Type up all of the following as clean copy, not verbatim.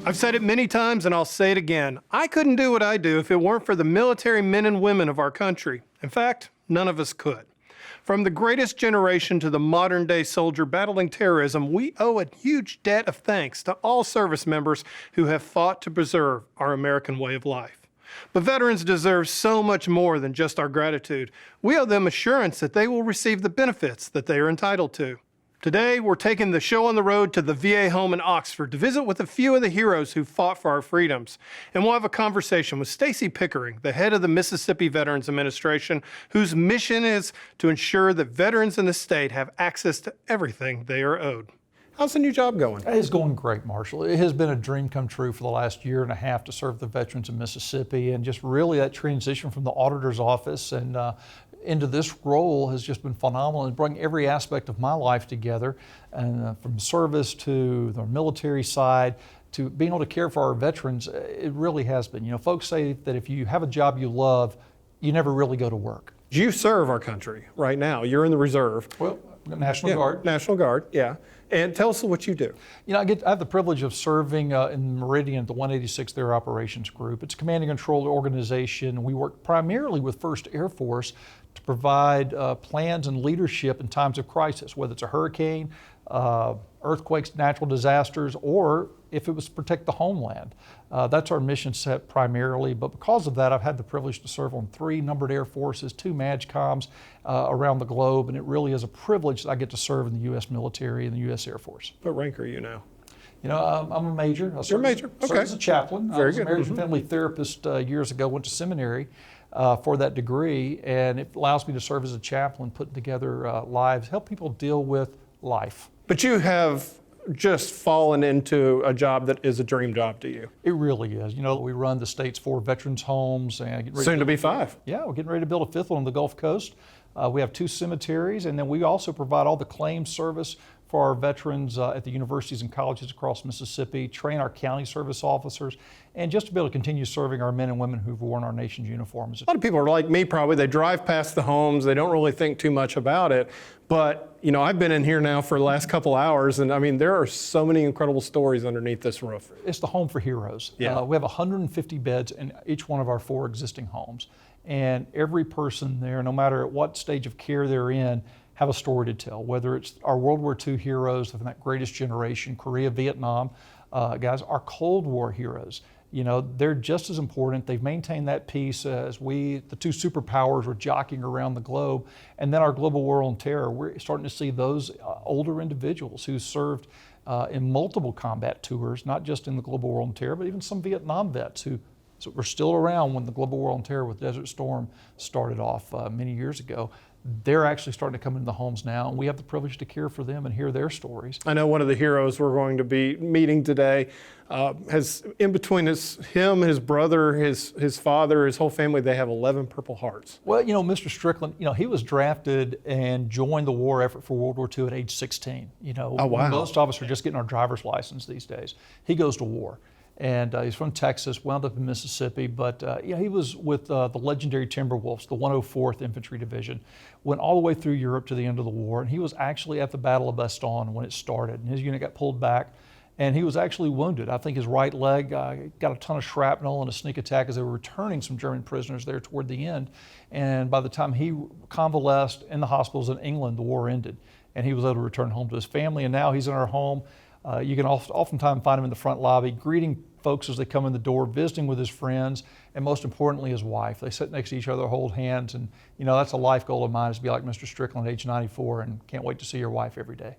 I've said it many times and I'll say it again. I couldn't do what I do if it weren't for the military men and women of our country. In fact, none of us could. From the greatest generation to the modern day soldier battling terrorism, we owe a huge debt of thanks to all service members who have fought to preserve our American way of life. But veterans deserve so much more than just our gratitude. We owe them assurance that they will receive the benefits that they are entitled to. Today, we're taking the show on the road to the VA home in Oxford to visit with a few of the heroes who fought for our freedoms. And we'll have a conversation with Stacey Pickering, the head of the Mississippi Veterans Administration, whose mission is to ensure that veterans in the state have access to everything they are owed. How's the new job going? It's going great, Marshall. It has been a dream come true for the last year and a half to serve the veterans in Mississippi, and just really that transition from the auditor's office and into this role has just been phenomenal and bring every aspect of my life together, and from service to the military side to being able to care for our veterans. It really has been. You know, folks say that if you have a job you love, you never really go to work. You serve our country right now. You're in the reserve. Well, National Guard. National Guard, yeah. And tell us what you do. You know, I have the privilege of serving in Meridian, the 186th Air Operations Group. It's a command and control organization. We work primarily with 1st Air Force to provide plans and leadership in times of crisis, whether it's a hurricane, earthquakes, natural disasters, or if it was to protect the homeland. That's our mission set primarily, but because of that, I've had the privilege to serve on 3 numbered Air Forces, 2 MAGCOMs around the globe, and it really is a privilege that I get to serve in the U.S. military and the U.S. Air Force. What rank are you now? You know, I'm a major. You're a major, okay. Served as a chaplain. Very I was good. a marriage and family therapist years ago, went to seminary for that degree, and it allows me to serve as a chaplain, putting together lives, help people deal with life. But you have just fallen into a job that is a dream job to you. It really is. You know, we run the state's 4 veterans homes. And soon to be 5. Yeah, we're getting ready to build a 5th one on the Gulf Coast. We have 2 cemeteries, and then we also provide all the claims service for our veterans at the universities and colleges across Mississippi, train our county service officers, and just to be able to continue serving our men and women who've worn our nation's uniforms. A lot of people are like me probably, they drive past the homes, they don't really think too much about it, but you know, I've been in here now for the last couple hours, and I mean, there are so many incredible stories underneath this roof. It's the home for heroes. Yeah. We have 150 beds in each one of our 4 existing homes, and every person there, no matter at what stage of care they're in, have a story to tell, whether it's our World War II heroes from that greatest generation, Korea, Vietnam, guys, our Cold War heroes. You know, they're just as important. They've maintained that peace as we, the 2 superpowers, were jockeying around the globe. And then our global war on terror, we're starting to see those older individuals who served in multiple combat tours, not just in the global war on terror, but even some Vietnam vets who were still around when the global war on terror with Desert Storm started off many years ago. They're actually starting to come into the homes now, and we have the privilege to care for them and hear their stories. I know one of the heroes we're going to be meeting today has, in between him, his brother, his father, his whole family, they have 11 Purple Hearts. Well, you know, Mr. Strickland, you know, he was drafted and joined the war effort for World War II at age 16. You know, oh, wow. Most of us are just getting our driver's license these days. He goes to war. And he's from Texas, wound up in Mississippi, but yeah, he was with the legendary Timberwolves, the 104th Infantry Division, went all the way through Europe to the end of the war, and he was actually at the Battle of Bastogne when it started, and his unit got pulled back, and he was actually wounded. I think his right leg got a ton of shrapnel in a sneak attack as they were returning some German prisoners there toward the end, and by the time he convalesced in the hospitals in England, the war ended, and he was able to return home to his family, and now he's in our home. You can oftentimes find him in the front lobby, greeting folks as they come in the door, visiting with his friends, and most importantly, his wife. They sit next to each other, hold hands, and you know, that's a life goal of mine, is to be like Mr. Strickland at age 94, and can't wait to see your wife every day.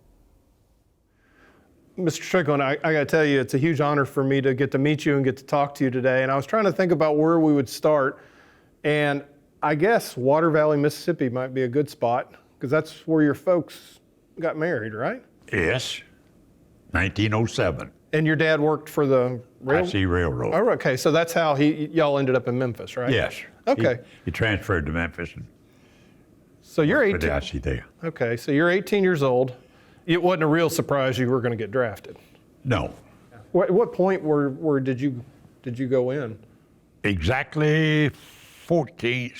Mr. Strickland, I got to tell you, it's a huge honor for me to get to meet you and get to talk to you today, and I was trying to think about where we would start, and I guess Water Valley, Mississippi might be a good spot, because that's where your folks got married, right? Yes. 1907. And your dad worked for the I.C. Railroad. Oh, okay. So that's how y'all ended up in Memphis, right? Yes. Okay. He transferred to Memphis. So you're 18. For the I.C. there. Okay. So you're 18 years old. It wasn't a real surprise you were going to get drafted. No. What point did you go in? Exactly 14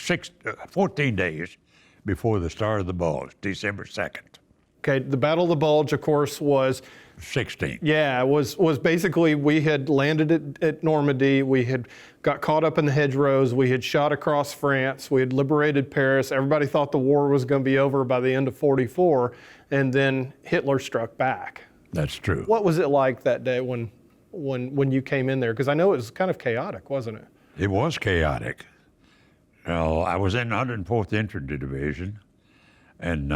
days before the start of the balls, December 2nd. Okay, the Battle of the Bulge, of course, was 16. was basically we had landed at Normandy, we had got caught up in the hedgerows, we had shot across France, we had liberated Paris. Everybody thought the war was going to be over by the end of 44, and then Hitler struck back. That's true. What was it like that day when you came in there? Because I know it was kind of chaotic, wasn't it? It was chaotic. I was in 104th Infantry Division, and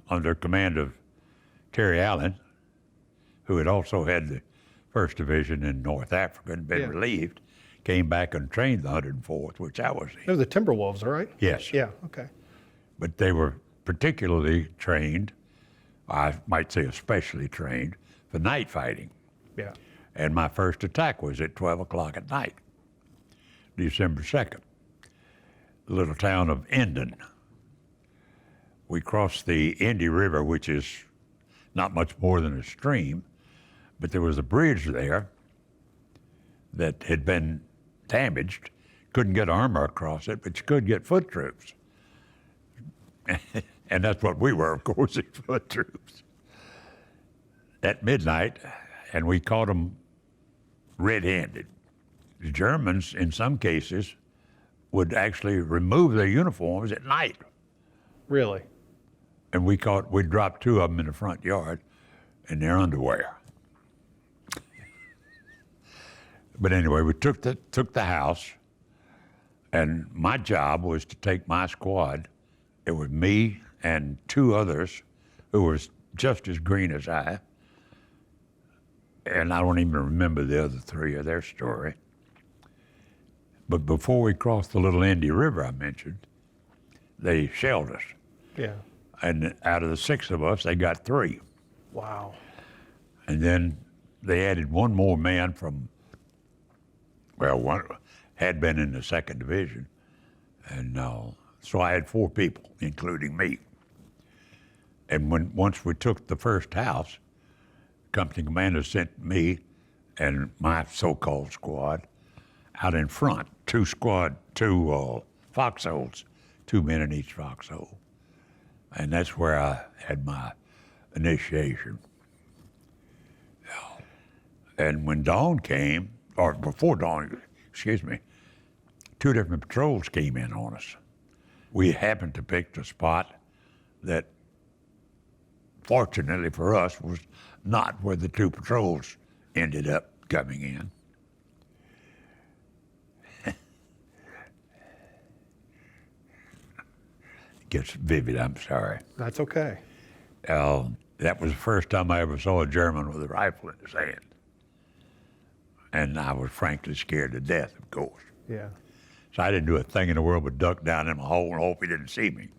under command of Terry Allen, who had also had the 1st Division in North Africa and been relieved, came back and trained the 104th, which I was in. They were the Timberwolves, right? Yes. Yeah, okay. But they were particularly trained, I might say especially trained, for night fighting. Yeah. And my first attack was at 12 o'clock at night, December 2nd, the little town of Endon. We crossed the Indy River, which is not much more than a stream, but there was a bridge there that had been damaged. Couldn't get armor across it, but you could get foot troops. And that's what we were, of course, foot troops. At midnight, and we caught them red-handed. The Germans, in some cases, would actually remove their uniforms at night. Really? And we dropped 2 of them in the front yard in their underwear. But anyway, we took the house, and my job was to take my squad. It was me and 2 others who were just as green as I, and I don't even remember the other 3 of their story. But before we crossed the little Indy River I mentioned, they shelled us. Yeah. And out of the 6 of us, they got 3. Wow. And then they added 1 more man from, one had been in the 2nd Division. And so I had 4 people, including me. And once we took the first house, company commander sent me and my so-called squad out in front, 2 foxholes, 2 men in each foxhole. And that's where I had my initiation. And when dawn came, or before dawn, 2 different patrols came in on us. We happened to pick the spot that, fortunately for us, was not where the 2 patrols ended up coming in. It gets vivid, I'm sorry. That's okay. That was the first time I ever saw a German with a rifle in his hand. And I was frankly scared to death, of course. Yeah. So I didn't do a thing in the world but duck down in my hole and hope he didn't see me,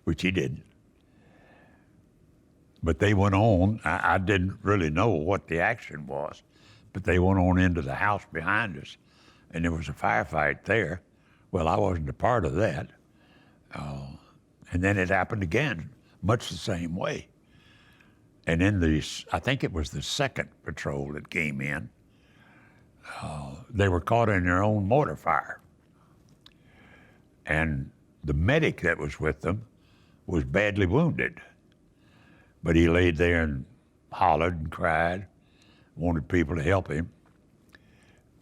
which he didn't. But they went on. I didn't really know what the action was, but they went on into the house behind us, and there was a firefight there. Well, I wasn't a part of that. And then it happened again, much the same way. And in I think it was the 2nd patrol that came in, they were caught in their own mortar fire. And the medic that was with them was badly wounded. But he laid there and hollered and cried, wanted people to help him.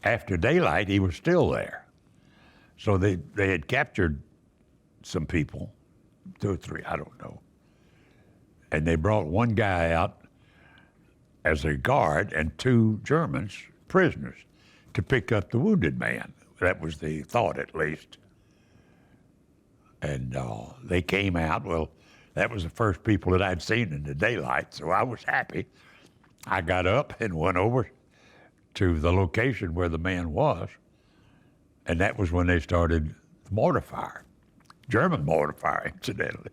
After daylight, he was still there. So they had captured some people, 2 or 3, I don't know. And they brought 1 guy out as a guard and 2 Germans, prisoners, to pick up the wounded man. That was the thought, at least. And they came out. Well, that was the first people that I'd seen in the daylight, so I was happy. I got up and went over to the location where the man was, and that was when they started the mortar fire. German mortar fire, incidentally.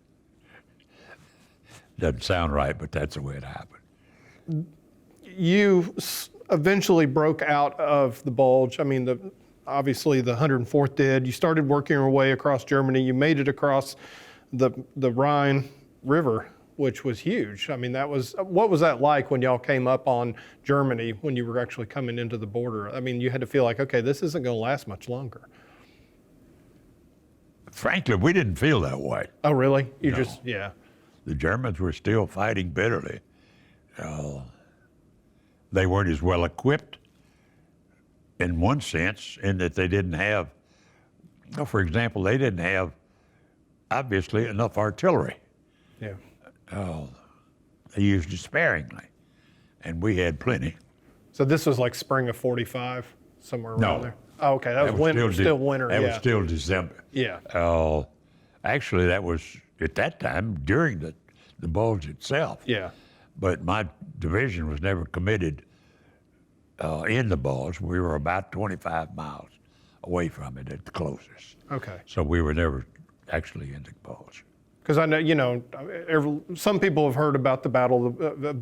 Doesn't sound right, but that's the way it happened. You eventually broke out of the Bulge. I mean, obviously the 104th did. You started working your way across Germany. You made it across the Rhine River, which was huge. I mean, what was that like when y'all came up on Germany, when you were actually coming into the border? I mean, you had to feel like, okay, this isn't going to last much longer. Frankly, we didn't feel that way. Oh, really? No. Yeah. the Germans were still fighting bitterly. They weren't as well equipped in one sense, in that they didn't have, well, for example, they didn't have, obviously, enough artillery. Yeah. They used it sparingly, and we had plenty. So this was like spring of 45, somewhere around No. there? Oh, okay, that was winter, still winter, That yeah. was still December. Yeah. Actually, that was, at that time, during the bulge itself. Yeah. But my division was never committed in the bulge. We were about 25 miles away from it at the closest. Okay. So we were never actually in the bulge. Because I know, some people have heard about the Battle of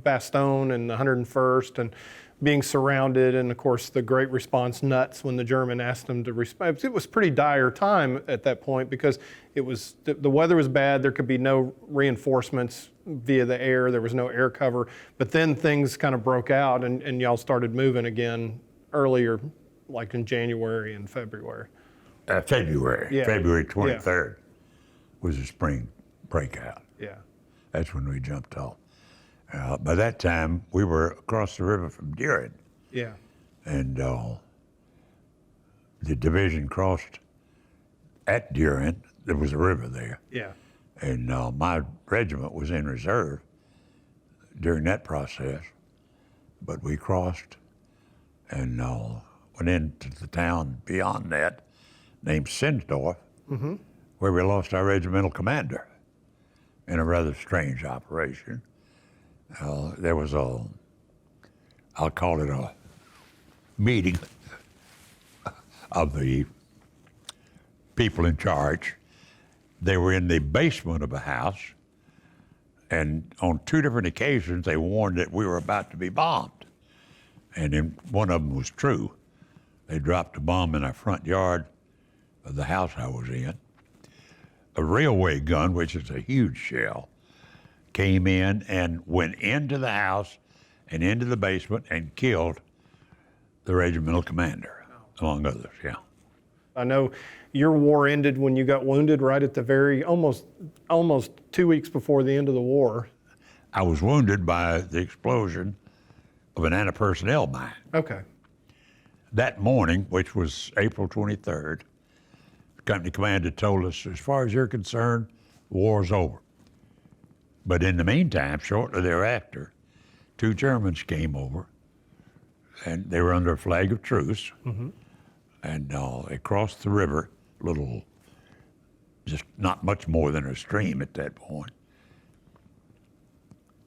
Bastogne and the 101st and being surrounded, and of course the great response nuts when the German asked them to respond. It was pretty dire time at that point because it was the weather was bad. There could be no reinforcements via the air. There was no air cover. But then things kind of broke out, and y'all started moving again earlier, like in January and February. February. Yeah. February 23rd was the spring breakout. Yeah. That's when we jumped off. By that time, we were across the river from Bruton, Yeah. and the division crossed at Bruton. There was a river there, Yeah. and my regiment was in reserve during that process. But we crossed and went into the town beyond that, named Sinsdorf, where we lost our regimental commander in a rather strange operation. There was I'll call it a meeting of the people in charge. They were in the basement of a house, and on 2 different occasions they warned that we were about to be bombed. And then one of them was true. They dropped a bomb in our front yard of the house I was in. A railway gun, which is a huge shell, came in and went into the house and into the basement and killed the regimental commander, among others, yeah. I know your war ended when you got wounded right at the very, almost 2 weeks before the end of the war. I was wounded by the explosion of an anti-personnel mine. Okay. That morning, which was April 23rd, the company commander told us, as far as you're concerned, the war's over. But in the meantime, shortly thereafter, 2 Germans came over, and they were under a flag of truce, and they crossed the river, just not much more than a stream at that point.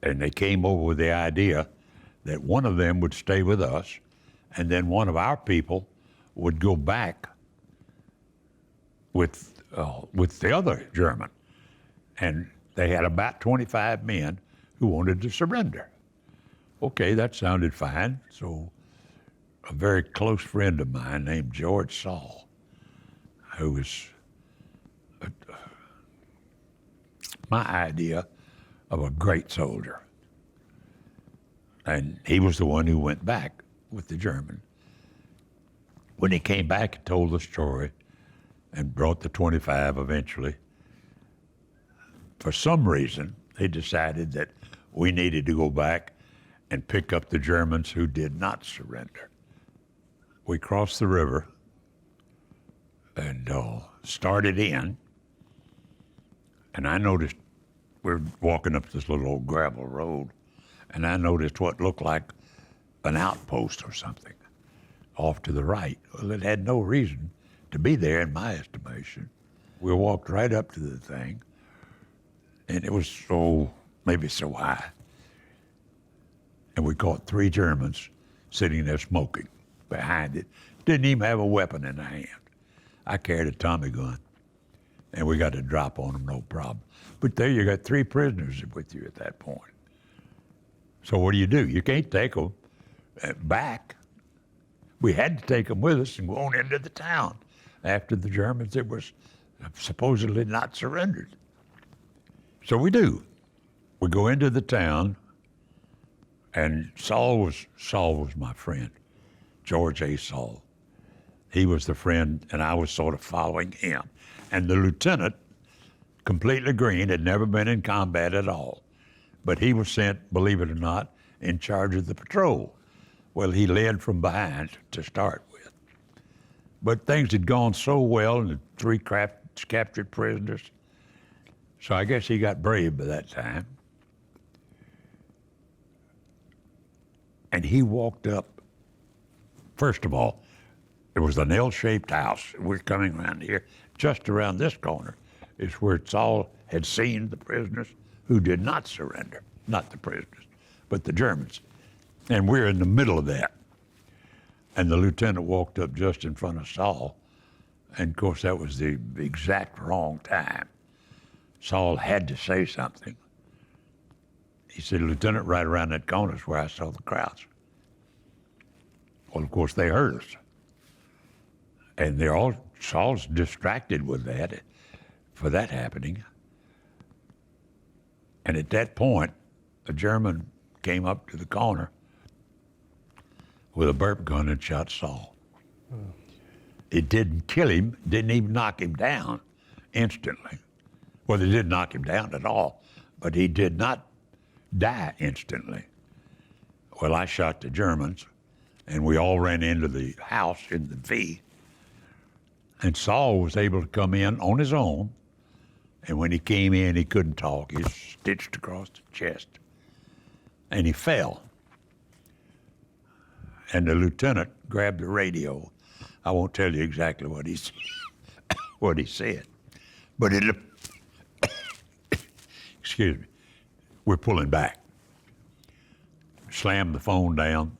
And they came over with the idea that one of them would stay with us, and then one of our people would go back with the other German. And they had about 25 men who wanted to surrender. Okay, that sounded fine. So a very close friend of mine named George Saul, who was my idea of a great soldier. And he was the one who went back with the German. When he came back and told the story and brought the 25 eventually, for some reason, they decided that we needed to go back and pick up the Germans who did not surrender. We crossed the river and started in, and I noticed we're walking up this little old gravel road, and I noticed what looked like an outpost or something off to the right. Well, it had no reason to be there in my estimation. We walked right up to the thing, and it was maybe so high. And we caught 3 Germans sitting there smoking behind it. Didn't even have a weapon in their hand. I carried a Tommy gun, and we got to drop on them, no problem. But there you got 3 prisoners with you at that point. So what do? You can't take them back. We had to take them with us and go on into the town after the Germans that was supposedly not surrendered. So we do. We go into the town, and Saul was my friend, George A. Saul. He was the friend, and I was sort of following him. And the lieutenant completely green, had never been in combat at all. But he was sent, believe it or not, in charge of the patrol. Well, he led from behind to start with. But things had gone so well, and the three captured prisoners, so I guess he got brave by that time. And he walked up. First of all, it was an L-shaped house. We're coming around here. Just around this corner is where Saul had seen the prisoners who did not surrender. Not the prisoners, but the Germans. And we're in the middle of that. And the lieutenant walked up just in front of Saul. And of course, that was the exact wrong time. Saul had to say something. He said, "Lieutenant, right around that corner is where I saw the crowds." Well, of course, they heard us. And Saul's distracted with that, for that happening. And at that point, a German came up to the corner with a burp gun and shot Saul. It didn't kill him, didn't even knock him down instantly. Well, it didn't knock him down at all, but he did not die instantly. Well, I shot the Germans, and we all ran into the house in the V. And Saul was able to come in on his own, and when he came in, he couldn't talk. He was stitched across the chest, and he fell. And the lieutenant grabbed the radio. I won't tell you exactly what he said, but it, excuse me, we're pulling back. Slammed the phone down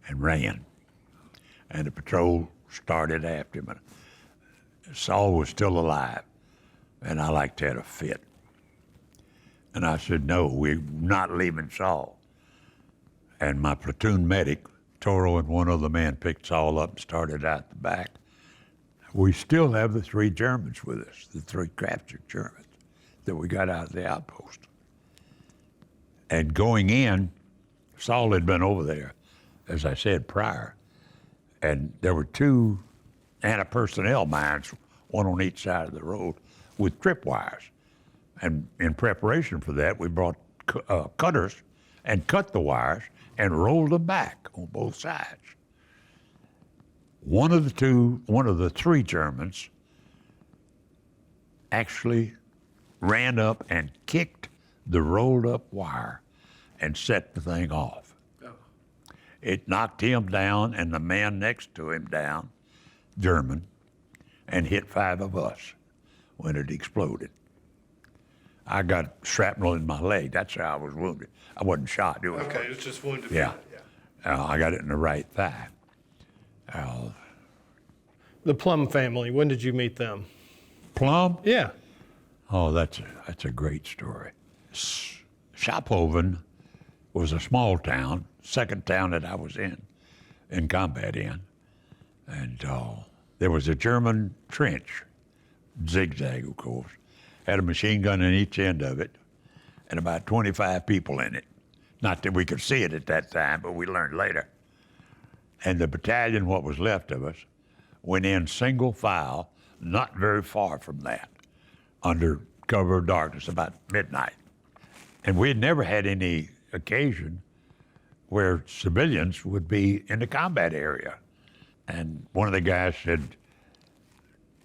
and ran. And the patrol started after him. Saul was still alive, and I like to have a fit. And I said, "No, we're not leaving Saul." And my platoon medic, Toro, and one other man picked Saul up and started out the back. We still have the three Germans with us, the three captured Germans that we got out of the outpost. And going in, Saul had been over there, as I said prior, and there were two anti-personnel mines, one on each side of the road, with tripwires. And in preparation for that, we brought cutters and cut the wires and rolled them back on both sides. One of the three Germans actually ran up and kicked the rolled up wire and set the thing off. Oh. It knocked him down and the man next to him down, German, and hit 5 of us when it exploded. I got shrapnel in my leg. That's how I was wounded. I wasn't shot. It was Okay, it was just wounded. Yeah. I got it in the right thigh. The Plum family, when did you meet them? Plum? Yeah. Oh, that's a great story. Schophoven was a small town, second town that I was in combat in. And there was a German trench, zigzag, of course, had a machine gun in each end of it, and about 25 people in it. Not that we could see it at that time, but we learned later. And the battalion, what was left of us, went in single file, not very far from that, under cover of darkness, about midnight. And we had never had any occasion where civilians would be in the combat area. And one of the guys said,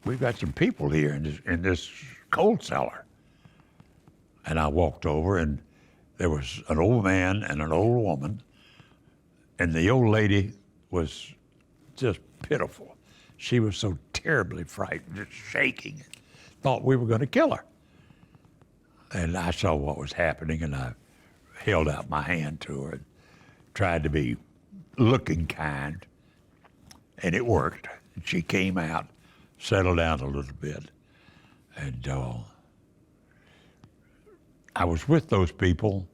"We've got some people here in this coal cellar." And I walked over, and there was an old man and an old woman, and the old lady was just pitiful. She was so terribly frightened, just shaking, thought we were going to kill her. And I saw what was happening, and I held out my hand to her and tried to be looking kind, and it worked. And she came out, settled down a little bit, and I was with those people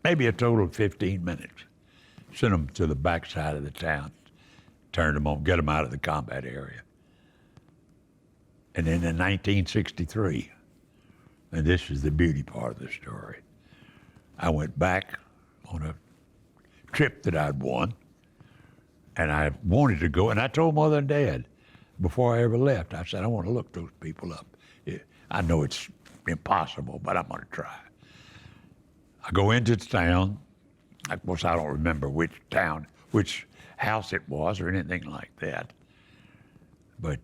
maybe a total of 15 minutes. Sent them to the backside of the town, turned them on, get them out of the combat area. And then in 1963, and this is the beauty part of the story, I went back on a trip that I'd won, and I wanted to go, and I told Mother and Dad before I ever left, I said, "I want to look those people up. I know it's impossible, but I'm going to try. I go into the town. Of course, I don't remember which town, which house it was or anything like that. But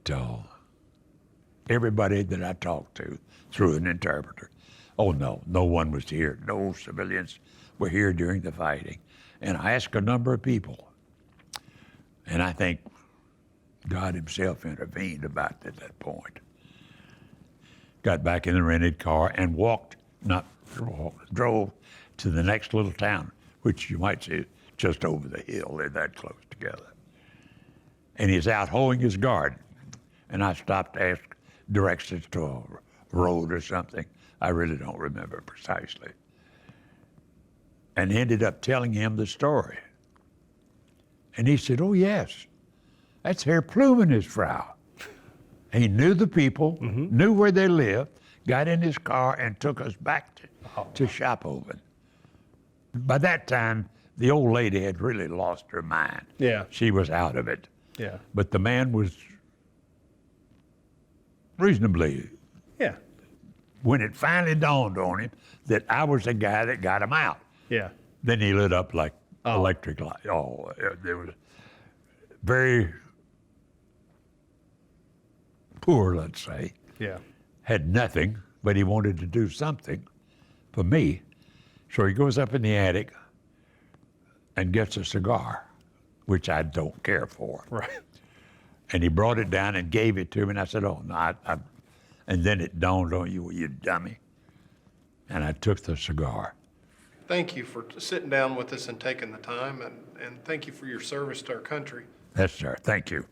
everybody that I talked to through an interpreter, oh no, no one was here. No civilians were here during the fighting. And I asked a number of people, and I think God himself intervened about at that point. Got back in the rented car and drove to the next little town, which you might see just over the hill. They're that close together. And he's out hoeing his garden. And I stopped to ask directions to a road or something. I really don't remember precisely. And ended up telling him the story. And he said, oh yes, that's Herr Plume and his Frau. He knew the people, knew where they lived, got in his car and took us back to Schaphofen. By that time, the old lady had really lost her mind. Yeah. She was out of it. Yeah. But the man was reasonably, Yeah. when it finally dawned on him that I was the guy that got him out, Yeah. then he lit up like electric light. Oh, there was very poor, let's say. Yeah. Had nothing, but he wanted to do something for me. So he goes up in the attic and gets a cigar, which I don't care for. Right. And he brought it down and gave it to me, and I said, oh, no, and then it dawned on you, you dummy. And I took the cigar. Thank you for sitting down with us and taking the time, and thank you for your service to our country. Yes, sir, thank you.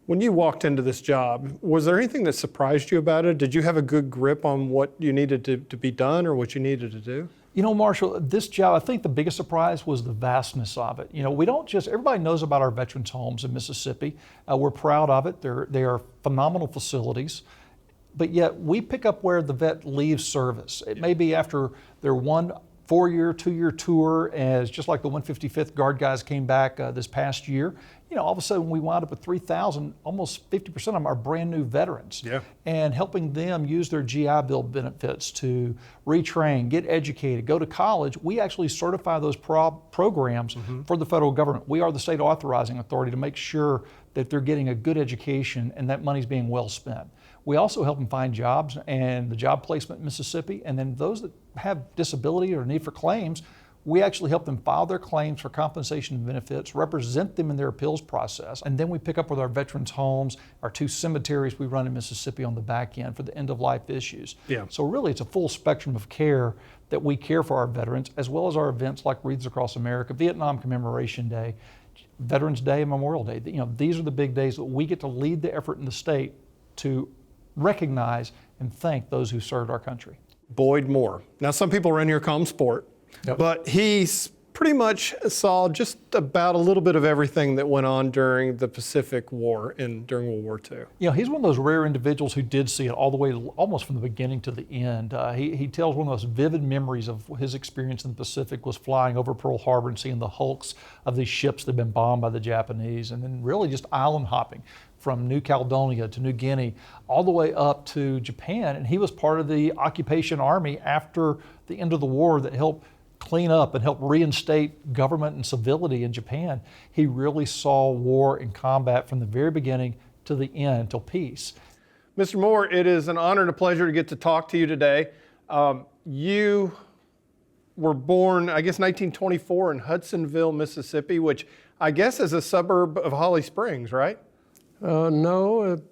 When you walked into this job, was there anything that surprised you about it? Did you have a good grip on what you needed to be done or what you needed to do? You know, Marshall, this job, I think the biggest surprise was the vastness of it. You know, we don't just, everybody knows about our veterans' homes in Mississippi. We're proud of it. They are phenomenal facilities. But yet we pick up where the vet leaves service. It may be after their 1 4-year, 2-year tour, as just like the 155th Guard guys came back this past year. You know, all of a sudden we wound up with 3,000, almost 50% of them are brand new veterans. Yeah. And helping them use their GI Bill benefits to retrain, get educated, go to college. We actually certify those programs for the federal government. We are the state authorizing authority to make sure that they're getting a good education and that money's being well spent. We also help them find jobs and the job placement in Mississippi. And then those that have disability or need for claims, we actually help them file their claims for compensation and benefits, represent them in their appeals process, and then we pick up with our veterans' homes, our 2 cemeteries we run in Mississippi on the back end for the end-of-life issues. Yeah. So really it's a full spectrum of care that we care for our veterans, as well as our events like Wreaths Across America, Vietnam Commemoration Day, Veterans Day, and Memorial Day. You know, these are the big days that we get to lead the effort in the state to recognize and thank those who served our country. Boyd Moore. Now, some people around here call him Sport, but he's pretty much saw just about a little bit of everything that went on during the Pacific War and during World War II. You know, he's one of those rare individuals who did see it all the way, almost from the beginning to the end. He tells one of those vivid memories of his experience in the Pacific was flying over Pearl Harbor and seeing the hulks of these ships that had been bombed by the Japanese, and then really just island hopping from New Caledonia to New Guinea, all the way up to Japan. And he was part of the occupation army after the end of the war that helped clean up and help reinstate government and civility in Japan. He really saw war and combat from the very beginning to the end, till peace. Mr. Moore, it is an honor and a pleasure to get to talk to you today. You were born, I guess, 1924 in Hudsonville, Mississippi, which I guess is a suburb of Holly Springs, right? No, it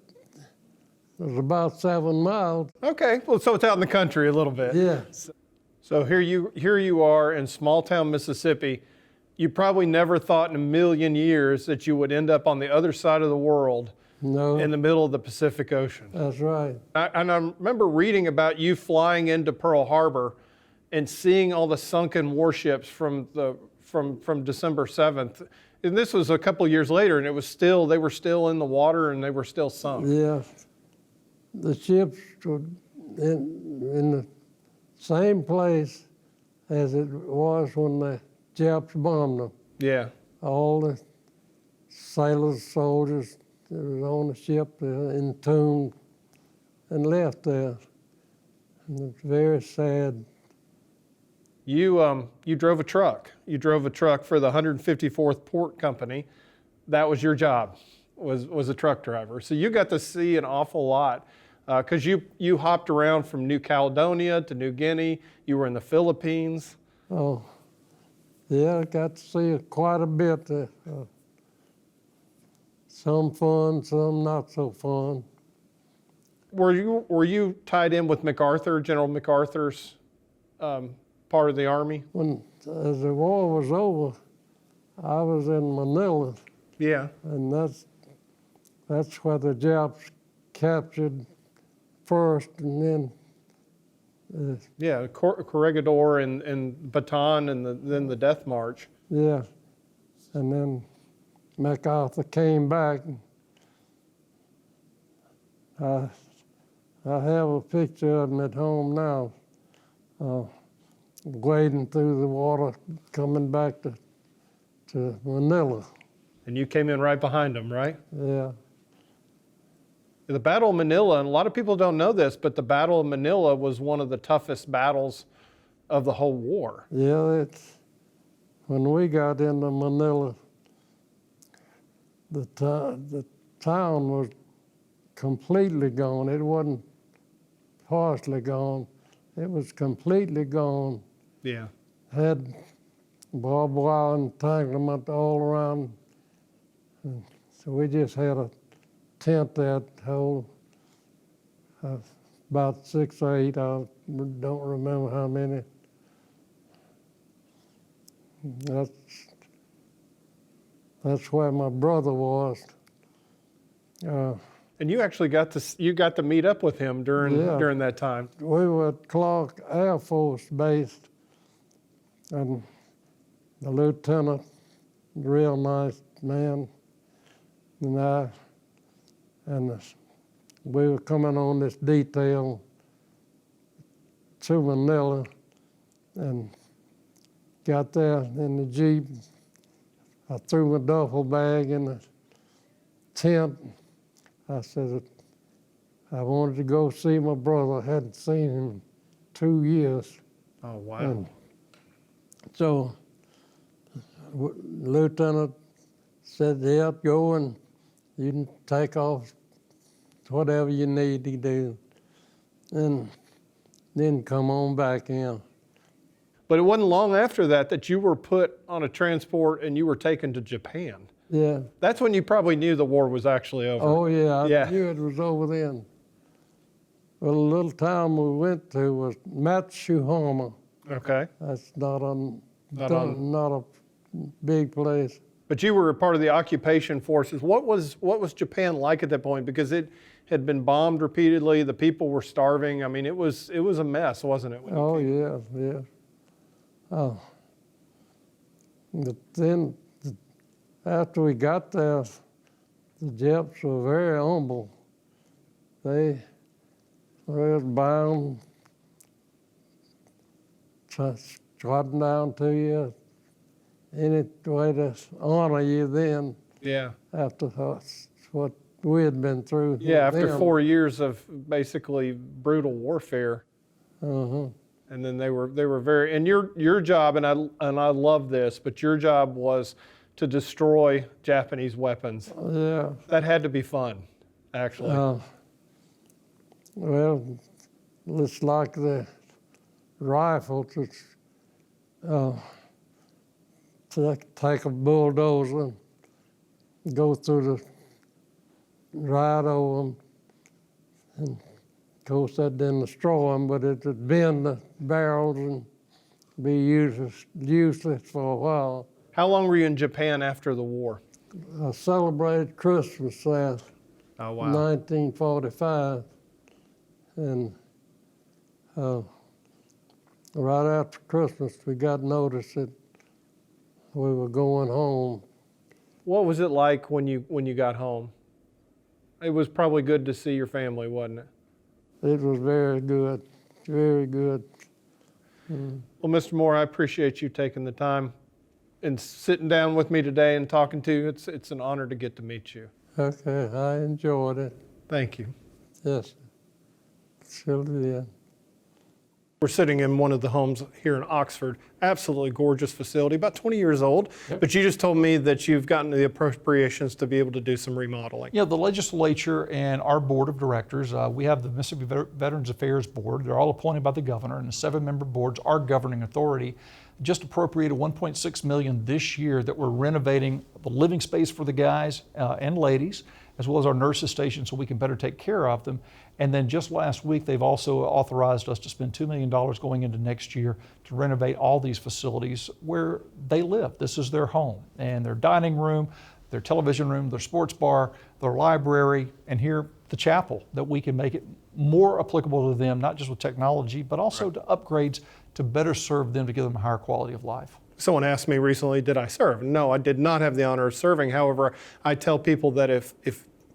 was about 7 miles. Okay, well, so it's out in the country a little bit. Yeah. So here you are in small town Mississippi. You probably never thought in a million years that you would end up on the other side of the world No, in the middle of the Pacific Ocean. that's right. And I remember reading about you flying into Pearl Harbor and seeing all the sunken warships from December 7th. And this was a couple years later, and they were still in the water and they were still sunk. Yeah, the ships were in the same place as it was when the Japs bombed them. Yeah. All the sailors, soldiers that was on the ship entombed and left there. And it's very sad. You drove a truck. You drove a truck for the 154th Port Company. That was your job, was a truck driver. So you got to see an awful lot because you hopped around from New Caledonia to New Guinea. You were in the Philippines. Oh, yeah, I got to see quite a bit. Some fun, some not so fun. Were you tied in with MacArthur, General MacArthur's part of the Army? As the war was over, I was in Manila, Yeah. and that's where the Japs captured first, and then Yeah, Corregidor and Bataan and then the Death March. yeah, and then MacArthur came back. I have a picture of him at home now, wading through the water, coming back to Manila. And you came in right behind him, right? Yeah, The Battle of Manila, and a lot of people don't know this, but the Battle of Manila was one of the toughest battles of the whole war. yeah. When we got into Manila, the town was completely gone. It wasn't partially gone. It was completely gone. Yeah. Had barbed wire entanglement all around. And so we just had a tent that held about 6 or 8. I don't remember how many. That's where my brother was. And you actually got to meet up with him during that time. We were at Clark Air Force Base, and the lieutenant, real nice man, and we were coming on this detail to Manila, and got there in the Jeep. I threw my duffel bag in the tent. I said, I wanted to go see my brother. I hadn't seen him in 2 years. Oh, wow. And so Lieutenant said, yep, go and you can take off whatever you need to do. And then come on back in. But it wasn't long after that you were put on a transport and you were taken to Japan. Yeah. That's when you probably knew the war was actually over. Oh, yeah. Yeah. I knew it was over then. Well, the little town we went to was Matsuhama. Okay. That's not a big place. But you were a part of the occupation forces. What was Japan like at that point? Because it had been bombed repeatedly. The people were starving. I mean, it was a mess, wasn't it? Oh, yeah. Oh. But then, after we got there, the Japs were very humble. They were bound, trotting down to you, any way to honor you then. Yeah. After what we had been through. Yeah, after them. 4 years of basically brutal warfare. Uh-huh. And then they were very, and your job, and I love this, but your job was to destroy Japanese weapons. Yeah. That had to be fun, actually. Well, it's like the rifles. To take a bulldozer and go through right over them, and of course that didn't destroy them, but it would bend the barrels and be useless for a while. How long were you in Japan after the war? I celebrated Christmas there, Oh, wow. 1945, and right after Christmas we got notice that we were going home. What was it like when you got home? It was probably good to see your family, wasn't it? It was very good, very good. Well, Mr. Moore, I appreciate you taking the time and sitting down with me today and talking to you. It's an honor to get to meet you. Okay, I enjoyed it. Thank you. Yes. Sure did. We're sitting in one of the homes here in Oxford. Absolutely gorgeous facility, about 20 years old. Yep. But you just told me that you've gotten the appropriations to be able to do some remodeling. You know, the legislature and our board of directors, we have the Mississippi Veterans Affairs Board. They're all appointed by the governor, and the 7-member board's our governing authority. Just appropriated $1.6 million this year that we're renovating the living space for the guys and ladies, as well as our nurses station, so we can better take care of them. And then just last week, they've also authorized us to spend $2 million going into next year to renovate all these facilities where they live. This is their home, and their dining room, their television room, their sports bar, their library, and here the chapel, that we can make it more applicable to them, not just with technology, but also to upgrades to better serve them, to give them a higher quality of life. Someone asked me recently, did I serve? No, I did not have the honor of serving. However, I tell people that if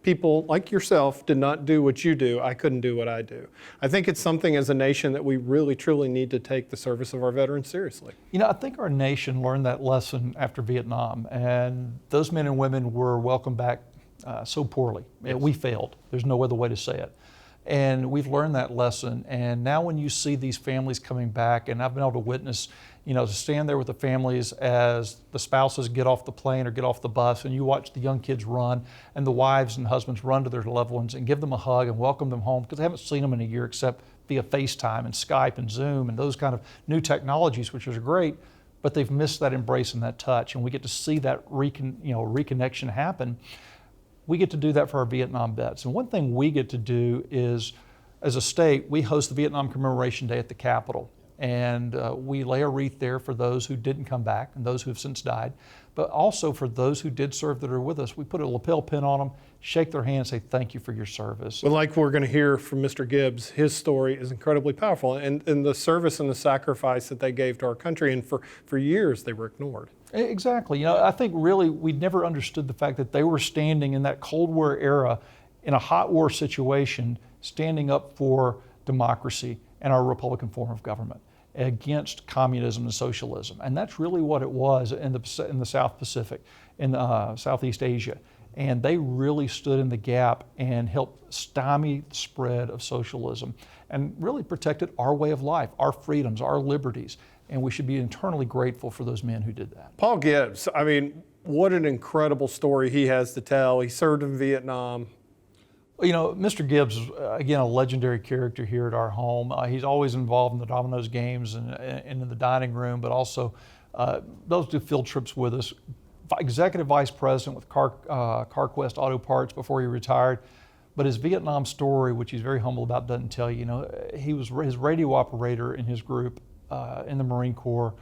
people like yourself did not do what you do, I couldn't do what I do. I think it's something as a nation that we really, truly need to take the service of our veterans seriously. You know, I think our nation learned that lesson after Vietnam, and those men and women were welcomed back so poorly. Yes. We failed. There's no other way to say it. And we've learned that lesson. And now when you see these families coming back, and I've been able to witness, you know, to stand there with the families as the spouses get off the plane or get off the bus, and you watch the young kids run, and the wives and husbands run to their loved ones and give them a hug and welcome them home, because they haven't seen them in a year except via FaceTime and Skype and Zoom and those kind of new technologies, which is great, but they've missed that embrace and that touch, and we get to see that reconnection happen. We get to do that for our Vietnam vets. And one thing we get to do is, as a state, we host the Vietnam Commemoration Day at the Capitol. And we lay a wreath there for those who didn't come back and those who have since died. But also for those who did serve that are with us, we put a lapel pin on them, shake their hand, say thank you for your service. Well, like we're going to hear from Mr. Gibbs, his story is incredibly powerful, and the service and the sacrifice that they gave to our country, and for years they were ignored. Exactly. You know, I think really we never understood the fact that they were standing in that Cold War era in a hot war situation, standing up for democracy and our Republican form of government against communism and socialism. And that's really what it was in the South Pacific, in Southeast Asia. And they really stood in the gap and helped stymie the spread of socialism and really protected our way of life, our freedoms, our liberties. And we should be eternally grateful for those men who did that. Paul Gibbs, I mean, what an incredible story he has to tell. He served in Vietnam. You know, Mr. Gibbs is, again, a legendary character here at our home. He's always involved in the Domino's games and in the dining room, but also those do field trips with us. Executive Vice President with CarQuest Auto Parts before he retired. But his Vietnam story, which he's very humble about, doesn't tell you. You know, he was his radio operator in his group in the Marine Corps,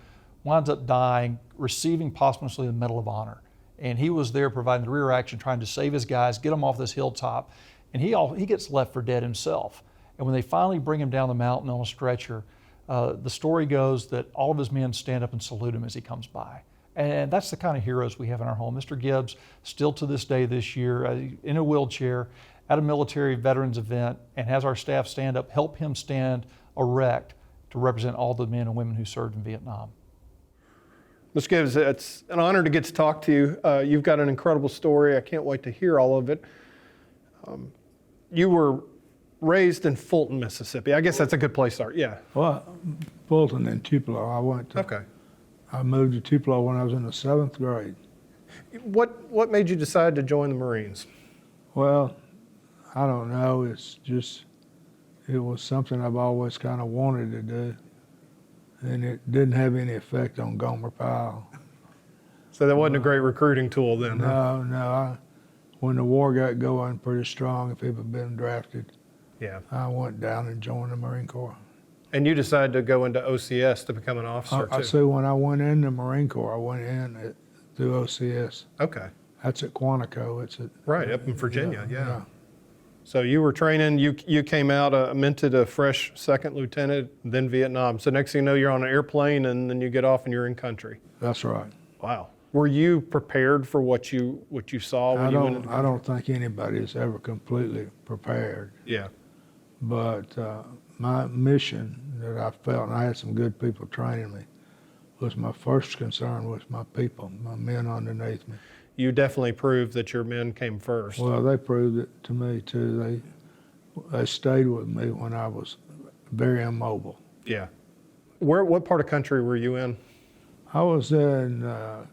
winds up dying, receiving posthumously the Medal of Honor. And he was there providing the rear action, trying to save his guys, get them off this hilltop. And he gets left for dead himself. And when they finally bring him down the mountain on a stretcher, the story goes that all of his men stand up and salute him as he comes by. And that's the kind of heroes we have in our home. Mr. Gibbs, still to this day this year, in a wheelchair, at a military veterans event, and has our staff stand up, help him stand erect to represent all the men and women who served in Vietnam. Mr. Gibbs, it's an honor to get to talk to you. You've got an incredible story. I can't wait to hear all of it. You were raised in Fulton, Mississippi. I guess that's a good place to start. Yeah. Well, Fulton and Tupelo. I moved to Tupelo when I was in the 7th grade. What made you decide to join the Marines? Well, I don't know. It was something I've always kind of wanted to do, and it didn't have any effect on Gomer Pyle. So that wasn't a great recruiting tool then, huh? No. When the war got going pretty strong, if people had been drafted, Yeah. I went down and joined the Marine Corps. And you decided to go into OCS to become an officer, too. So when I went in the Marine Corps, I went in through OCS. Okay. That's at Quantico. It's at Right, up in Virginia, yeah. So you were training, you came out, minted a fresh second lieutenant, then Vietnam. So next thing you know, you're on an airplane, and then you get off and you're in country. That's right. Wow. Were you prepared for what you saw when you went into the country? I don't think anybody is ever completely prepared. Yeah. But my mission that I felt, and I had some good people training me, was my first concern was my people, my men underneath me. You definitely proved that your men came first. Well, they proved it to me too. they stayed with me when I was very immobile. Yeah. What part of country were you in? I was in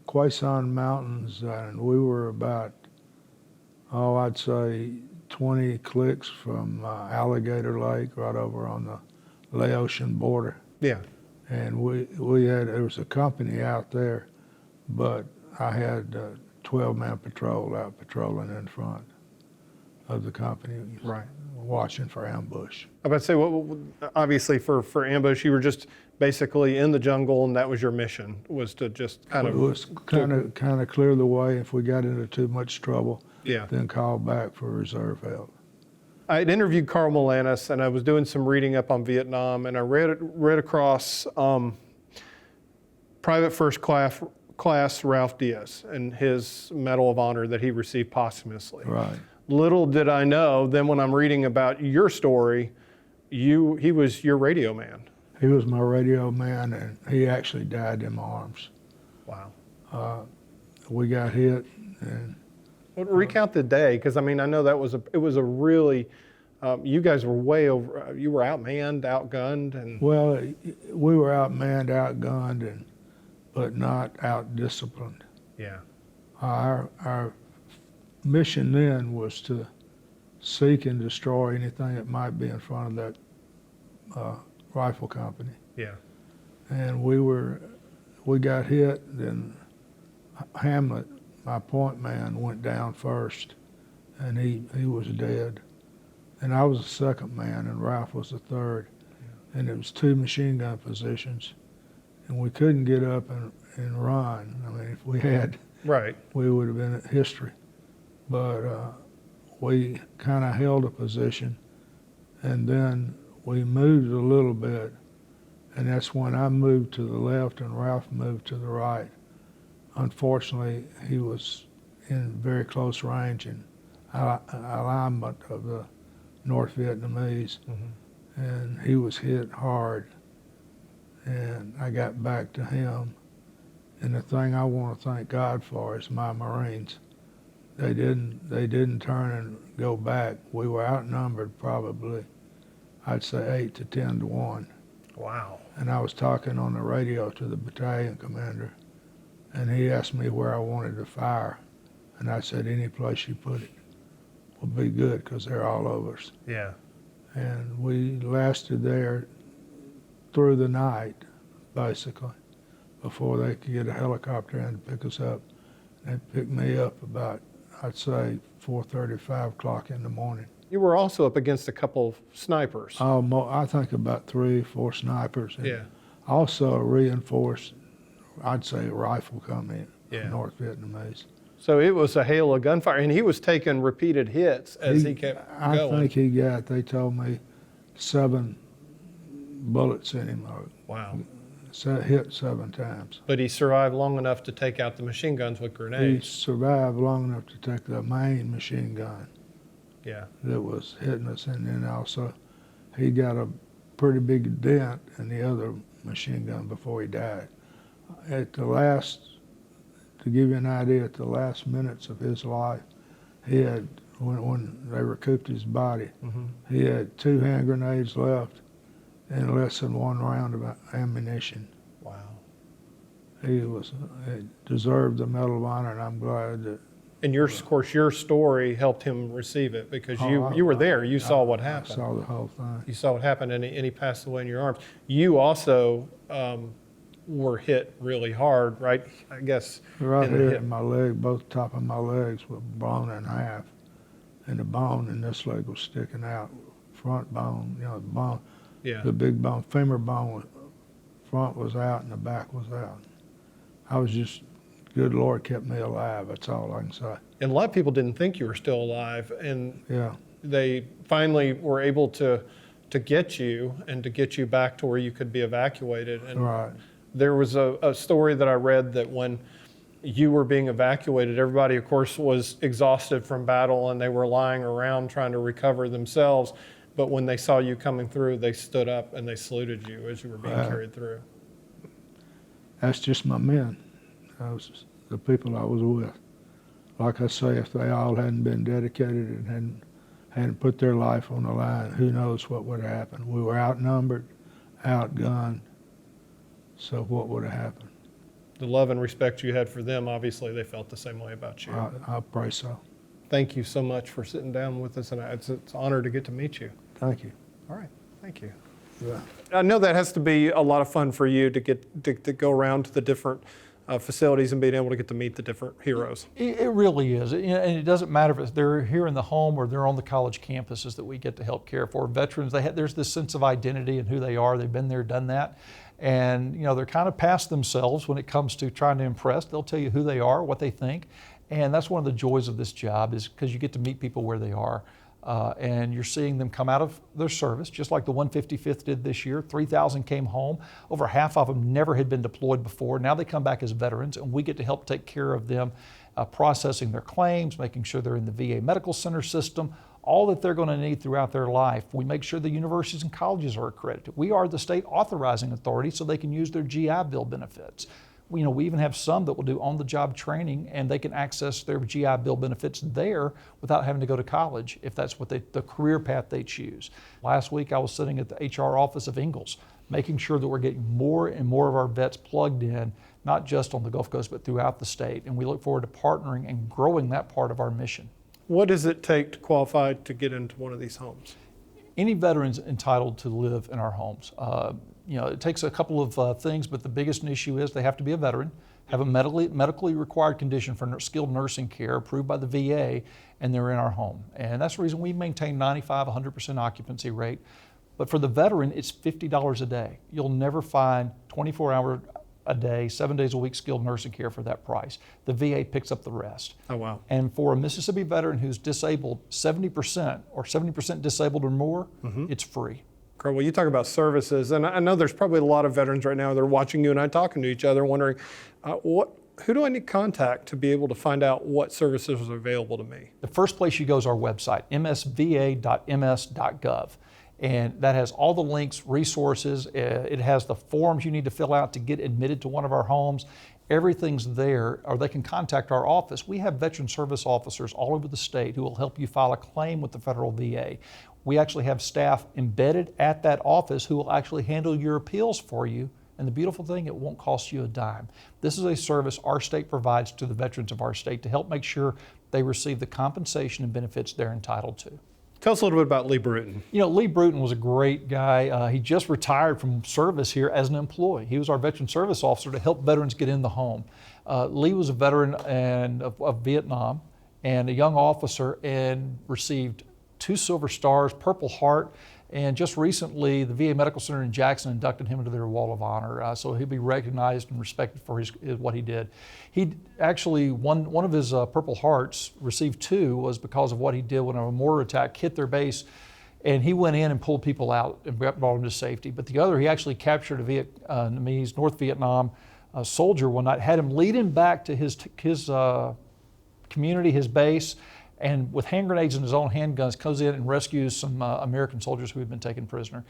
Quaison Mountains, and we were about, I'd say 20 clicks from Alligator Lake, right over on the Laotian border. Yeah. And there was a company out there, but I had a 12-man patrol out patrolling in front of the company, Right. watching for ambush. I was about to say, obviously for ambush, you were just basically in the jungle, and that was your mission, was to just kind It of. was kind of clear the way. If we got into too much trouble, Yeah. then call back for reserve help. I had interviewed Carl Melanis, and I was doing some reading up on Vietnam, and I read across Private First Class Ralph Diaz and his Medal of Honor that he received posthumously. Right. Little did I know, then when I'm reading about your story, he was your radio man. He was my radio man, and he actually died in my arms. Wow. We got hit, and Well, recount the day, because I mean, I know it was a really, you guys were way over, you were outmanned, outgunned, and. well, we were outmanned, outgunned, but not outdisciplined. Yeah. Our mission then was to seek and destroy anything that might be in front of that rifle company. Yeah. And we got hit, then Hamlet, my point man, went down first, and he was dead. And I was the second man, and Ralph was the third. And it was 2 machine gun positions, and we couldn't get up and run. I mean, if we had, Right. we would have been at history. But we kind of held a position, and then we moved a little bit, and that's when I moved to the left and Ralph moved to the right. Unfortunately, he was in very close range and alignment of the North Vietnamese, and he was hit hard, and I got back to him. And the thing I want to thank God for is my Marines. They didn't turn and go back. We were outnumbered probably, I'd say 8 to 10 to 1. Wow. And I was talking on the radio to the battalion commander, and he asked me where I wanted to fire. And I said, any place you put it will be good, because they're all over us. Yeah. And we lasted there through the night, basically, before they could get a helicopter in to pick us up. They picked me up about, I'd say, 4:30, 5 o'clock in the morning. You were also up against a couple of snipers. I think about 3, 4 snipers. And Yeah. also a reinforced, I'd say, a rifle company, Yeah. North Vietnamese. So it was a hail of gunfire, and he was taking repeated hits as he kept I going. think he got, they told me, 7 bullets in him, or Wow. hit 7 times. But he survived long enough to take out the machine guns with He grenades. survived long enough to take the main machine gun Yeah. that was hitting us, and then also he got a pretty big dent in the other machine gun before he died. At the last, to give you an idea, at the last minutes of his life, he had, when they recouped his body, he had 2 hand grenades left and less than 1 round of ammunition. Wow. He deserved the Medal of Honor, and I'm glad that. And of course, your story helped him receive it, because Oh, you were there. You saw what I happened. saw the whole thing. You saw what happened, and he passed away in your arms. You also were hit really hard, right? I guess. Right in the here hip. in my leg, both top of my legs were blown in half. And the bone in this leg was sticking out. Front bone, the bone, Yeah. the big bone, femur bone, front was out and the back was out. I was just, good Lord kept me alive, that's all I can say. And a lot of people didn't think you were still alive, and Yeah, they finally were able to get you and to get you back to where you could be evacuated. And right. there was a story that I read that when you were being evacuated, everybody, of course, was exhausted from battle, and they were lying around trying to recover themselves. But when they saw you coming through, they stood up and they saluted you as you were being carried through. That's just my men. That was the people I was with. Like I say, if they all hadn't been dedicated and hadn't hadn't put their life on the line, who knows what would have happened. We were outnumbered, outgunned, so what would have happened? The love and respect you had for them, obviously they felt the same way about you. I pray so. Thank you so much for sitting down with us, and it's an honor to get to meet you. Thank you. All right, thank you. Yeah. I know that has to be a lot of fun for you to get to go around to the different facilities and being able to get to meet the different heroes. It really is, and it doesn't matter if they're here in the home or they're on the college campuses that we get to help care for. Veterans, there's this sense of identity and who they are. They've been there, done that, and they're kind of past themselves when it comes to trying to impress. They'll tell you who they are, what they think, and that's one of the joys of this job is because you get to meet people where they are. And you're seeing them come out of their service, just like the 155th did this year. 3,000 came home. Over half of them never had been deployed before. Now they come back as veterans, and we get to help take care of them, processing their claims, making sure they're in the VA medical center system, all that they're going to need throughout their life. We make sure the universities and colleges are accredited. We are the state authorizing authority so they can use their GI Bill benefits. We even have some that will do on-the-job training, and they can access their GI Bill benefits there without having to go to college if that's what the career path they choose. Last week I was sitting at the HR office of Ingalls, making sure that we're getting more and more of our vets plugged in, not just on the Gulf Coast, but throughout the state. And we look forward to partnering and growing that part of our mission. What does it take to qualify to get into one of these homes? Any veteran's entitled to live in our homes. It takes a couple of things, but the biggest issue is they have to be a veteran, have a medically required condition for skilled nursing care approved by the VA, and they're in our home. And that's the reason we maintain 95, 100% occupancy rate. But for the veteran, it's $50 a day. You'll never find 24 hours a day, 7 days a week skilled nursing care for that price. The VA picks up the rest. Oh, wow. And for a Mississippi veteran who's disabled 70% or 70% disabled or more, it's free. Carl, well, you talk about services, and I know there's probably a lot of veterans right now that are watching you and I talking to each other, wondering, who do I need to contact to be able to find out what services are available to me? The first place you go is our website, msva.ms.gov. And that has all the links, resources. It has the forms you need to fill out to get admitted to one of our homes. Everything's there, or they can contact our office. We have veteran service officers all over the state who will help you file a claim with the federal VA. We actually have staff embedded at that office who will actually handle your appeals for you. And the beautiful thing, it won't cost you a dime. This is a service our state provides to the veterans of our state to help make sure they receive the compensation and benefits they're entitled to. Tell us a little bit about Lee Bruton. Lee Bruton was a great guy. He just retired from service here as an employee. He was our veteran service officer to help veterans get in the home. Lee was a veteran of Vietnam and a young officer and received 2 Silver Stars, Purple Heart, and just recently the VA Medical Center in Jackson inducted him into their Wall of Honor. So he'll be recognized and respected for what he did. He actually, one of his Purple Hearts, received 2, was because of what he did when a mortar attack hit their base, and he went in and pulled people out and brought them to safety. But the other, he actually captured a Vietnamese, North Vietnam soldier one night, had him lead him back to his community, his base, and with hand grenades and his own handguns goes in and rescues some American soldiers who had been taken prisoner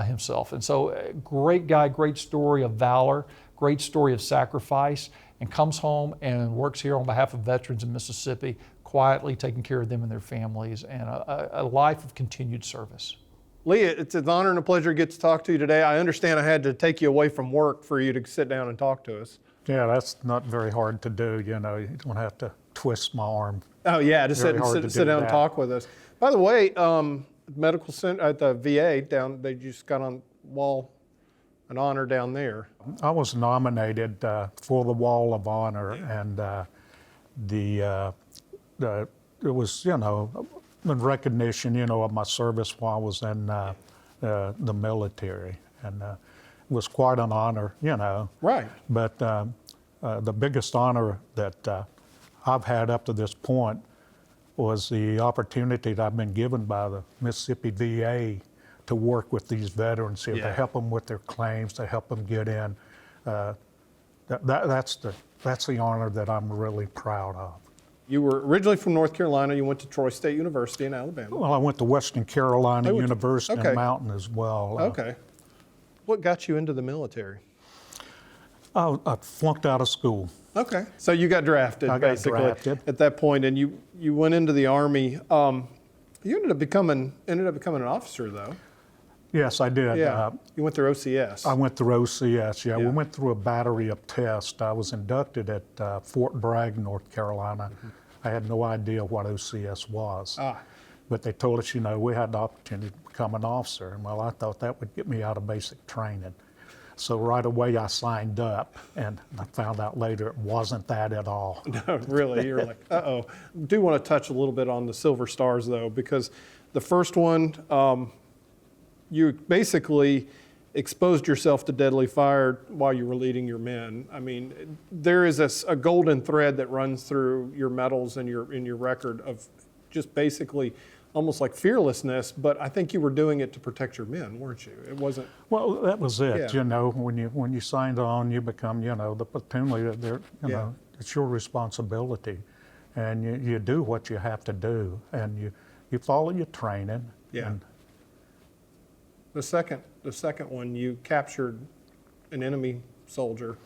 himself. And so great guy, great story of valor, great story of sacrifice, and comes home and works here on behalf of veterans in Mississippi, quietly taking care of them and their families, and a life of continued service. Lee, it's an honor and a pleasure to get to talk to you today. I understand I had to take you away from work for you to sit down and talk to us. Yeah, that's not very hard to do. You don't have to twist my arm. Oh yeah, to sit down and talk with us. By the way, medical center at the VA they just got on wall an honor down there. I was nominated for the Wall of Honor, and it was in recognition of my service while I was in the military, and it was quite an honor, Right. But the biggest honor that I've had up to this point was the opportunity that I've been given by the Mississippi VA to work with these veterans here, to help them with their claims, to help them get in. That's the honor that I'm really proud of. You were originally from North Carolina. You went to Troy State University in Alabama. Well, I went to Western Carolina University in Mountain as well. Okay. What got you into the military? I flunked out of school. Okay. So you got drafted, I got basically, drafted. at that point, and you went into the Army. You ended up becoming an officer, though. Yes, I did. Yeah. You went through OCS. I went through OCS, yeah. We Yeah. went through a battery of tests. I was inducted at Fort Bragg, North Carolina. I had no idea what OCS was. Ah. But they told us, we had the opportunity to become an officer. And well, I thought that would get me out of basic training. So right away I signed up, and I found out later it wasn't that at all. No, really, you're like, uh-oh. Do want to touch a little bit on the Silver Stars, though, because the first one, you basically exposed yourself to deadly fire while you were leading your men. I mean, there is a golden thread that runs through your medals and your record of just basically almost like fearlessness, but I think you were doing it to protect your men, weren't you? It wasn't. Well, that was it. Yeah. When you signed on, you become, the platoon leader. Yeah. It's your responsibility, and you do what you have to do, and you follow your training. Yeah. And The second one, you captured an enemy soldier.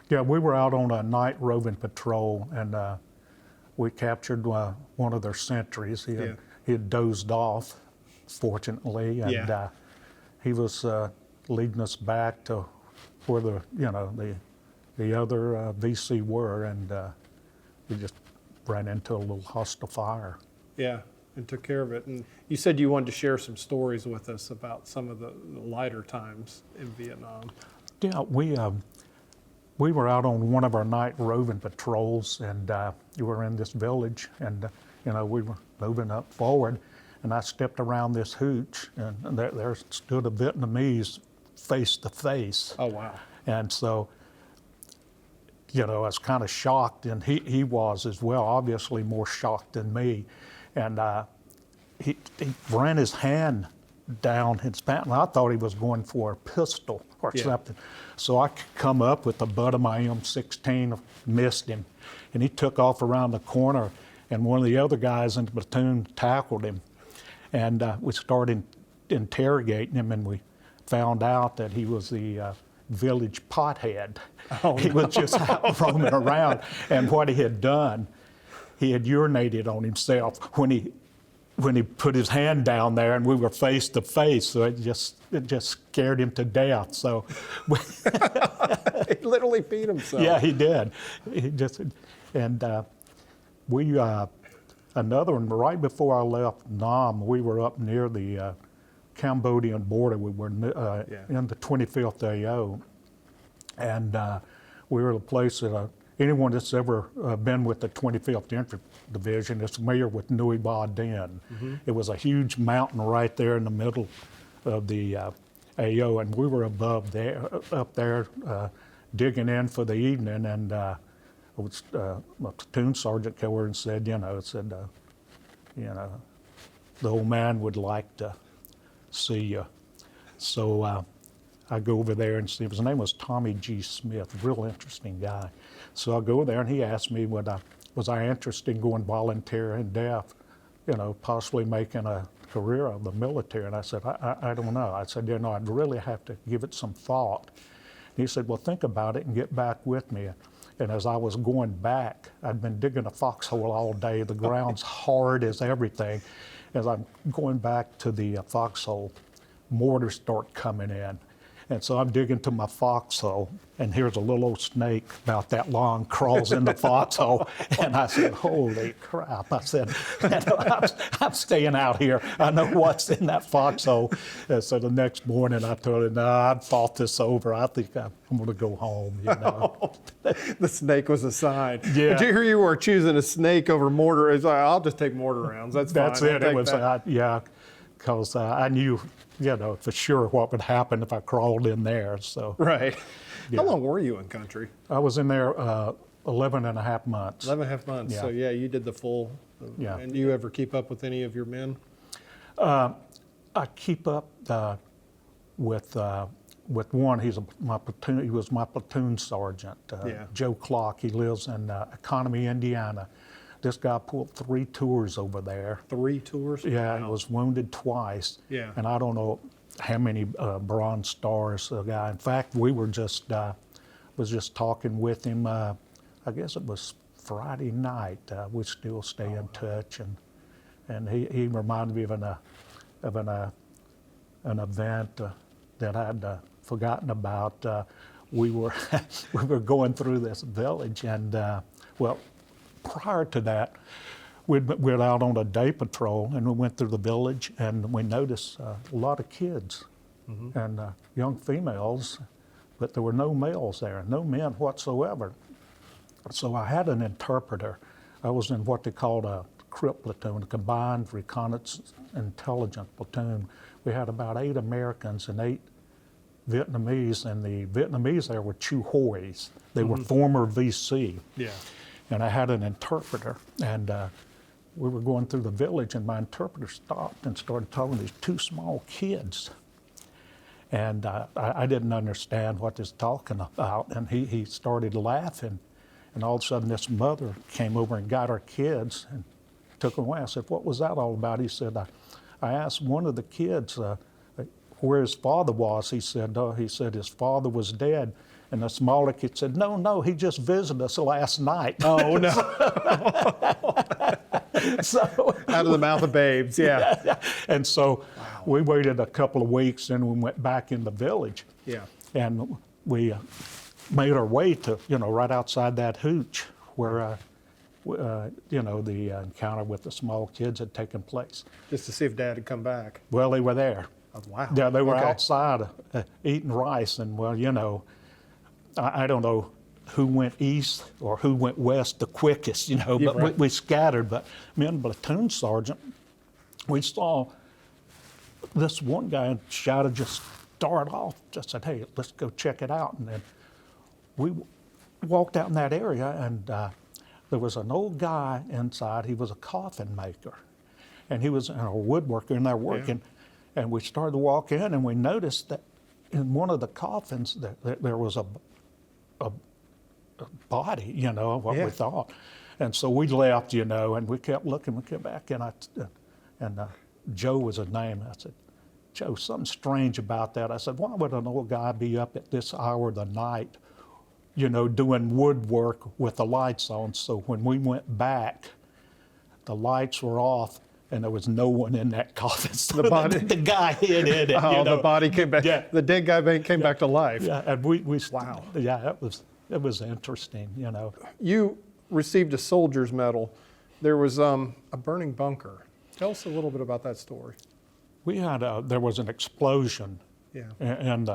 yeah, we were out on a night roving patrol, and we captured one of their sentries. He had dozed off, fortunately, and Yeah. he was leading us back to where the other VC were, and we just ran into a little hostile fire. Yeah, and took care of it. And you said you wanted to share some stories with us about some of the lighter times in Vietnam. Yeah, we were out on one of our night roving patrols, and we were in this village, and we were moving up forward, and I stepped around this hooch, and there stood a Vietnamese face to face. Oh, wow. And so, I was kind of shocked, and he was as well, obviously more shocked than me. And he ran his hand down his pant, and I thought he was going for a pistol or something. So I come up with the butt of my M16, missed him, and he took off around the corner, and one of the other guys in the platoon tackled him. And we started interrogating him, and we found out that he was the village pothead. Oh, he was just out roaming around, and what he had done, he had urinated on himself when he put his hand down there, and we were face to face. So it just scared him to death. So He literally beat himself. yeah, he did. Another one right before I left Nam, we were up near the Cambodian border. We were in the 25th AO, and we were at a place that anyone that's ever been with the 25th Infantry Division is familiar with Nui Ba Dinh. It was a huge mountain right there in the middle of the AO, and we were up there digging in for the evening, and my platoon sergeant came over and said, the old man would like to see you. So I go over there and see, his name was Tommy G. Smith, real interesting guy. So I go there, and he asked me, was I interested in going volunteer in DEF, possibly making a career of the military? And I said, I don't know. I said, I'd really have to give it some thought. And he said, well, think about it and get back with me. And as I was going back, I'd been digging a foxhole all day. The ground's hard as everything. As I'm going back to the foxhole, mortars start coming in. And so I'm digging to my foxhole, and here's a little old snake about that long crawls in the foxhole. And I said, holy crap. I said, I'm staying out here. I know what's in that foxhole. And so the next morning I told him, I've thought this over. I think I'm going to go home, The snake was a sign. Yeah. Did you hear you were choosing a snake over mortar? It's like, I'll just take mortar rounds. That's fine. That's it. I'll It was, take that. because I knew, for sure what would happen if I crawled in there. So Right. Yeah. How long were you in country? I was in there 11 and a half months. 11 and a half months. Yeah. So you did the full. Yeah. And do you ever keep up with any of your men? I keep up with one. He was my platoon sergeant, Yeah. Joe Clark. He lives in Economy, Indiana. This guy pulled 3 tours over there. 3 tours? Yeah, he Wow. was wounded twice. Yeah. And I don't know how many Bronze Stars the guy. In fact, we were just talking with him. I guess it was Friday night. We still stay in touch, and he reminded me of an event that I'd forgotten about. We were we were going through this village, and well, prior to that, we were out on a day patrol, and we went through the village, and we noticed a lot of kids and young females, but there were no males there, no men whatsoever. So I had an interpreter. I was in what they called a CRIP platoon, a Combined Reconnaissance Intelligence Platoon. We had about 8 Americans and 8 Vietnamese, and the Vietnamese there were Chu Hois. They were former VC. Yeah. And I had an interpreter, and we were going through the village, and my interpreter stopped and started talking to these 2 small kids. And I didn't understand what he was talking about, and he started laughing. And all of a sudden, this mother came over and got our kids and took them away. I said, "What was that all about?" He said, I asked one of the kids where his father was. He said, his father was dead. And the smaller kid said, no, he just visited us last night. Oh, no. So, Out of the mouth of babes, yeah. And so we waited a couple of weeks, and we went back in the village. Yeah. And we made our way to, right outside that hooch where, the encounter with the small kids had taken place. Just to see if Dad had come back. Well, they were there. Oh, wow. Yeah, they were Okay. outside eating rice, and I don't know who went east or who went west the quickest, but right. we scattered. But me and platoon sergeant, we saw this one guy shouted, just start off, just said, "Hey, let's go check it out." And then we walked out in that area, and there was an old guy inside. He was a coffin maker, and he was a woodworker in there working. And we started to walk in, and we noticed that in one of the coffins there was a body, what we thought. And so we left, and we kept looking. We came back, and Joe was his name. I said, "Joe, something strange about that." I said, "Why would an old guy be up at this hour of the night, doing woodwork with the lights on?" So when we went back, the lights were off, and there was no one in that coffin. So The body- the guy hid in it. Oh, the body came back. Yeah. The dead guy came back to life. Yeah, and we Wow. Yeah, it was interesting, You received a soldier's medal. There was a burning bunker. Tell us a little bit about that story. We had there was an explosion Yeah. in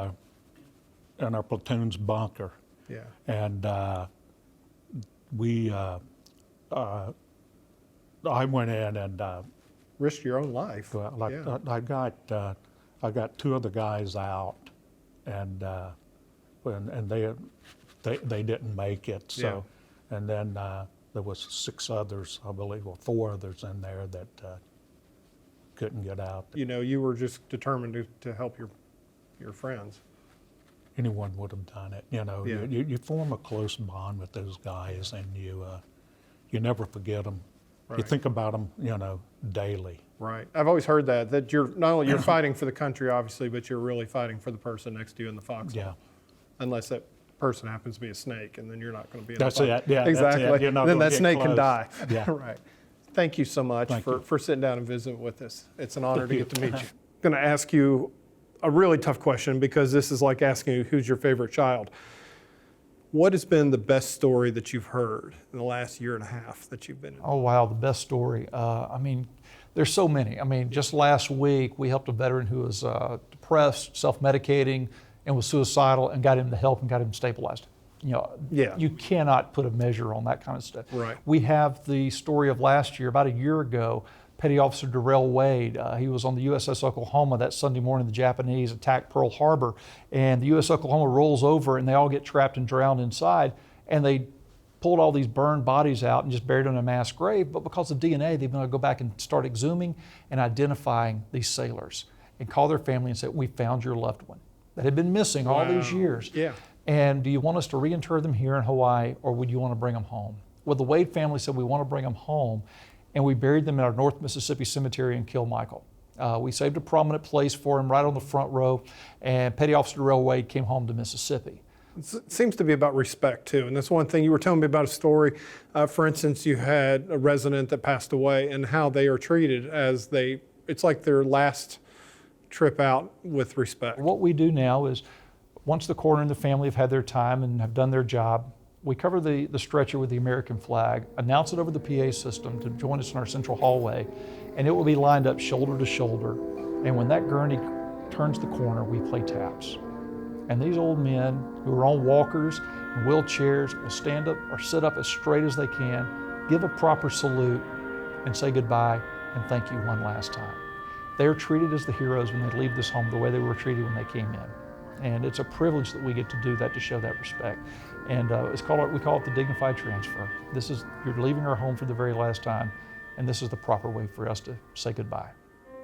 our platoon's bunker, Yeah. and I went in and Risked your own life. Yeah. I got 2 of the guys out, and they didn't make it. So, and then there was 6 others, I believe, or 4 others in there that couldn't get out. You were just determined to help your friends. Anyone would have done it. Yeah. You form a close bond with those guys, and you never forget them. You Right. think about them, daily. Right. I've always heard that you're not only you're fighting for the country, obviously, but you're really fighting for the person next to you in the foxhole. Yeah. Unless that person happens to be a snake, and then you're not going to be in That's the it. Yeah, that's exactly. it. You're not Then gonna that get snake can close. die. Yeah. Right. Thank you so much Thank you. for sitting down and visiting with us. It's an honor Thank to you. get to meet you. I'm going to ask you a really tough question, because this is like asking you who's your favorite child. What has been the best story that you've heard in the last year and a half that you've been in? Oh, wow, the best story. There's so many. Just last week, we helped a veteran who was depressed, self-medicating, and was suicidal, and got him the help and got him stabilized. Yeah. You cannot put a measure on that kind of stuff. Right. We have the story of last year, about a year ago. Petty Officer Darrell Wade, he was on the USS Oklahoma that Sunday morning. The Japanese attacked Pearl Harbor, and the USS Oklahoma rolls over, and they all get trapped and drowned inside. And they pulled all these burned bodies out and just buried them in a mass grave. But because of DNA, they've been able to go back and start exhuming and identifying these sailors and call their family and say, "We found your loved one that had been missing all these years. Yeah. And do you want us to reinter them here in Hawaii, or would you want to bring them home?" Well, the Wade family said, "We want to bring them home." And we buried them in our North Mississippi Cemetery in Kilmichael. We saved a prominent place for him right on the front row, and Petty Officer Darrell Wade came home to Mississippi. It seems to be about respect too, and that's one thing you were telling me about a story. For instance, you had a resident that passed away, and how they are treated as it's like their last trip out with respect. What we do now is, once the coroner and the family have had their time and have done their job, we cover the stretcher with the American flag, announce it over the PA system to join us in our central hallway, and it will be lined up shoulder to shoulder. And when that gurney turns the corner, we play taps. And these old men who are on walkers and wheelchairs will stand up or sit up as straight as they can, give a proper salute, and say goodbye and thank you one last time. They are treated as the heroes when they leave this home the way they were treated when they came in. And it's a privilege that we get to do that, to show that respect. And we call it the dignified transfer. You're leaving our home for the very last time, and this is the proper way for us to say goodbye.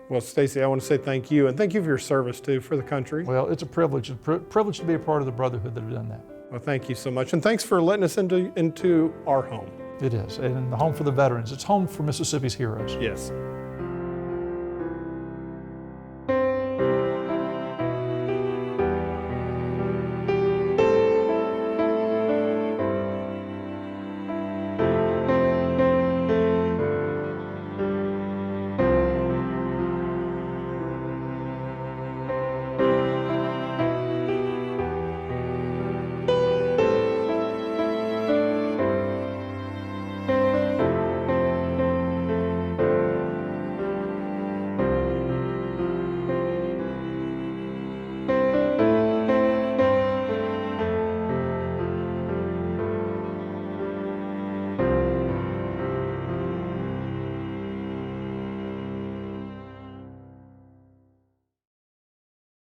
Well, Stacey, I want to say thank you, and thank you for your service too for the country. Well, it's a privilege. It's a privilege to be a part of the brotherhood that have done that. Well, thank you so much, and thanks for letting us into our home. It is, and the home for the veterans. It's home for Mississippi's heroes. Yes.